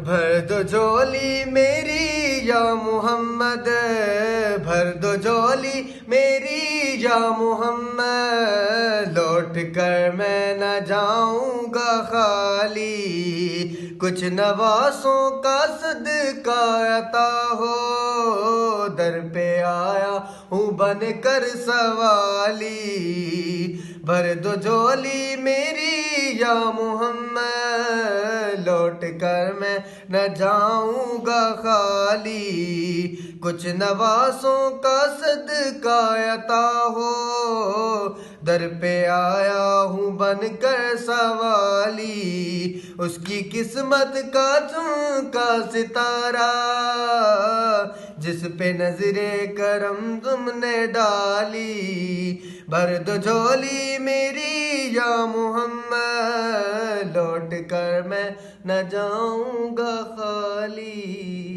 भर दो झोली मेरी या मोहम्मद, भर दो झोली मेरी या मोहम्मद, लौट कर मैं न जाऊंगा खाली। कुछ नवासों का सदका अता हो, दर पे आया हूँ बन कर सवाली। भर दो झोली मेरी या मोहम्मद, लौट कर मैं न जाऊंगा खाली। कुछ नवासों का सदका अता हो, दर पे आया हूँ बन कर सवाली। उसकी किस्मत का चमका सितारा, जिस पे नजरे करम तुमने डाली। भर दो झोली मेरी या मोहम्मद, लौट कर मैं न जाऊंगा खाली।